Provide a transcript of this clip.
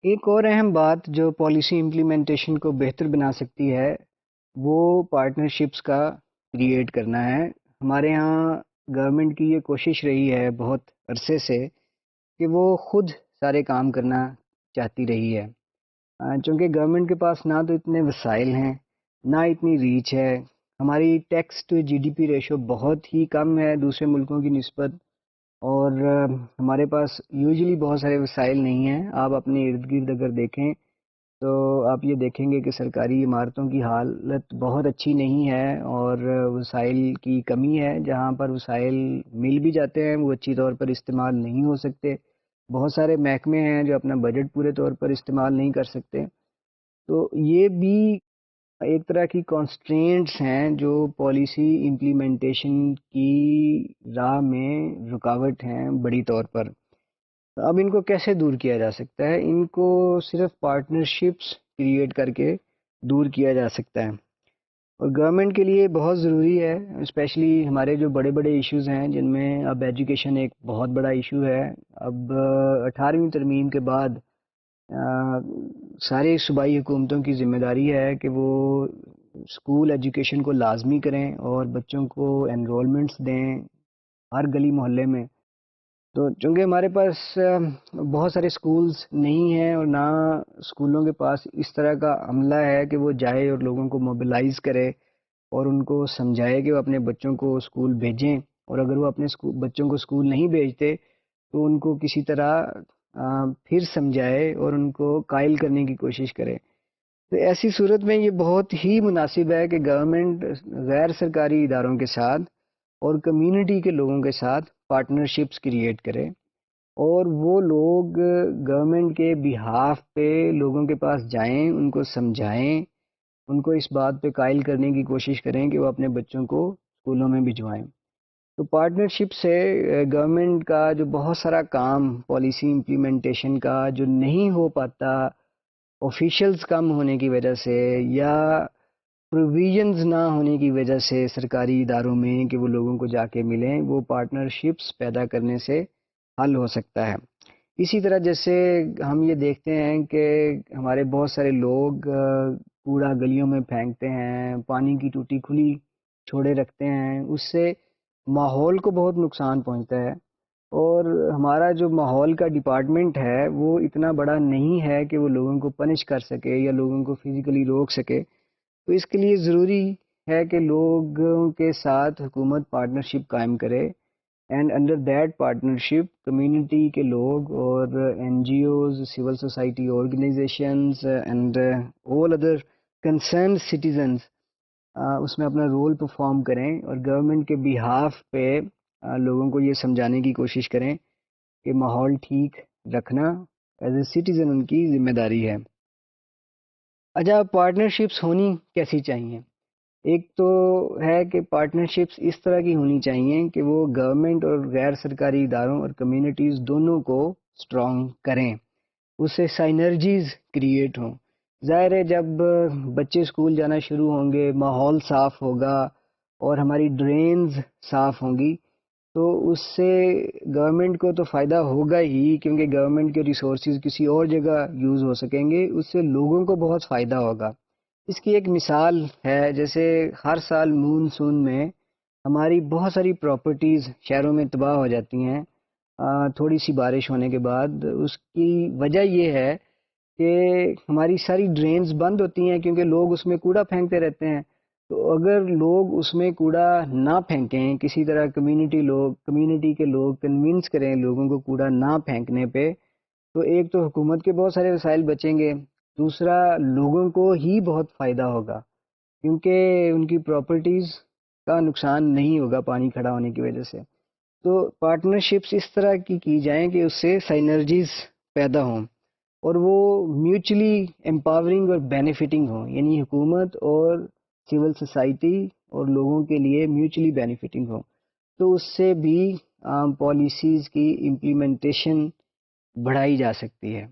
ایک اور اہم بات جو پالیسی امپلیمنٹیشن کو بہتر بنا سکتی ہے وہ پارٹنرشپس کا کریٹ کرنا ہے۔ ہمارے ہاں گورنمنٹ کی یہ کوشش رہی ہے بہت عرصے سے کہ وہ خود سارے کام کرنا چاہتی رہی ہے، چونکہ گورنمنٹ کے پاس نہ تو اتنے وسائل ہیں نہ اتنی ریچ ہے۔ ہماری tax to G D P ratio بہت ہی کم ہے دوسرے ملکوں کی نسبت، اور ہمارے پاس یوزلی بہت سارے وسائل نہیں ہیں۔ آپ اپنے ارد گرد اگر دیکھیں تو آپ یہ دیکھیں گے کہ سرکاری عمارتوں کی حالت بہت اچھی نہیں ہے اور وسائل کی کمی ہے۔ جہاں پر وسائل مل بھی جاتے ہیں وہ اچھی طور پر استعمال نہیں ہو سکتے۔ بہت سارے محکمے ہیں جو اپنا بجٹ پورے طور پر استعمال نہیں کر سکتے۔ تو یہ بھی ایک طرح کی کانسٹرینٹس ہیں جو پالیسی امپلیمنٹیشن کی راہ میں رکاوٹ ہیں بڑی طور پر۔ اب ان کو کیسے دور کیا جا سکتا ہے؟ ان کو صرف پارٹنرشپس کریٹ کر کے دور کیا جا سکتا ہے، اور گورنمنٹ کے لیے بہت ضروری ہے، اسپیشلی ہمارے جو بڑے بڑے ایشوز ہیں جن میں اب ایجوکیشن ایک بہت بڑا ایشو ہے۔ اب 18ویں ترمیم کے بعد سارے صوبائی حکومتوں کی ذمہ داری ہے کہ وہ اسکول ایجوکیشن کو لازمی کریں اور بچوں کو انرولمنٹس دیں ہر گلی محلے میں۔ تو چونکہ ہمارے پاس بہت سارے اسکولز نہیں ہیں اور نہ اسکولوں کے پاس اس طرح کا عملہ ہے کہ وہ جائے اور لوگوں کو موبلائز کرے اور ان کو سمجھائے کہ وہ اپنے بچوں کو اسکول بھیجیں، اور اگر وہ اپنے بچوں کو اسکول نہیں بھیجتے تو ان کو کسی طرح پھر سمجھائے اور ان کو قائل کرنے کی کوشش کرے۔ تو ایسی صورت میں یہ بہت ہی مناسب ہے کہ گورنمنٹ غیر سرکاری اداروں کے ساتھ اور کمیونٹی کے لوگوں کے ساتھ پارٹنرشپس کریٹ کرے، اور وہ لوگ گورنمنٹ کے بہاف پہ لوگوں کے پاس جائیں، ان کو سمجھائیں، ان کو اس بات پہ قائل کرنے کی کوشش کریں کہ وہ اپنے بچوں کو اسکولوں میں بھجوائیں۔ تو پارٹنرشپ سے گورنمنٹ کا جو بہت سارا کام پالیسی امپلیمنٹیشن کا جو نہیں ہو پاتا آفیشلز کم ہونے کی وجہ سے یا پروویژنز نہ ہونے کی وجہ سے سرکاری اداروں میں کہ وہ لوگوں کو جا کے ملیں، وہ پارٹنرشپس پیدا کرنے سے حل ہو سکتا ہے۔ اسی طرح جیسے ہم یہ دیکھتے ہیں کہ ہمارے بہت سارے لوگ کوڑا گلیوں میں پھینکتے ہیں، پانی کی ٹوٹی کھلی چھوڑے رکھتے ہیں، اس سے ماحول کو بہت نقصان پہنچتا ہے، اور ہمارا جو ماحول کا ڈپارٹمنٹ ہے وہ اتنا بڑا نہیں ہے کہ وہ لوگوں کو پنش کر سکے یا لوگوں کو فزیکلی روک سکے۔ تو اس کے لیے ضروری ہے کہ لوگوں کے ساتھ حکومت پارٹنرشپ قائم کرے، and under that partnership community کے لوگ اور NGOs, civil society organizations and all other concerned citizens اس میں اپنا رول پرفارم کریں، اور گورنمنٹ کے بہاف پہ لوگوں کو یہ سمجھانے کی کوشش کریں کہ ماحول ٹھیک رکھنا ایز اے سٹیزن ان کی ذمہ داری ہے۔ اچھا، پارٹنرشپس ہونی کیسی چاہیے؟ ایک تو ہے کہ پارٹنرشپس اس طرح کی ہونی چاہیے کہ وہ گورنمنٹ اور غیر سرکاری اداروں اور کمیونٹیز دونوں کو اسٹرانگ کریں، اس سے سائنرجیز کریٹ ہوں۔ ظاہر ہے جب بچے اسکول جانا شروع ہوں گے، ماحول صاف ہوگا اور ہماری ڈرینز صاف ہوں گی، تو اس سے گورنمنٹ کو تو فائدہ ہوگا ہی، کیونکہ گورنمنٹ کے ریسورسز کسی اور جگہ یوز ہو سکیں گے، اس سے لوگوں کو بہت فائدہ ہوگا۔ اس کی ایک مثال ہے، جیسے ہر سال مونسون میں ہماری بہت ساری پراپرٹیز شہروں میں تباہ ہو جاتی ہیں تھوڑی سی بارش ہونے کے بعد۔ اس کی وجہ یہ ہے کہ ہماری ساری ڈرینز بند ہوتی ہیں کیونکہ لوگ اس میں کوڑا پھینکتے رہتے ہیں۔ تو اگر لوگ اس میں کوڑا نہ پھینکیں، کسی طرح کمیونٹی کے لوگ کنونس کریں لوگوں کو کوڑا نہ پھینکنے پہ، تو ایک تو حکومت کے بہت سارے وسائل بچیں گے، دوسرا لوگوں کو ہی بہت فائدہ ہوگا کیونکہ ان کی پراپرٹیز کا نقصان نہیں ہوگا پانی کھڑا ہونے کی وجہ سے۔ تو پارٹنرشپس اس طرح کی جائیں کہ اس سے سائنرجیز پیدا ہوں اور وہ میوچلی امپاورنگ اور بینیفٹنگ ہوں، یعنی حکومت اور سول سوسائٹی اور لوگوں کے لیے میوچلی بینیفٹنگ ہوں۔ تو اس سے بھی پالیسیز کی امپلیمنٹیشن بڑھائی جا سکتی ہے۔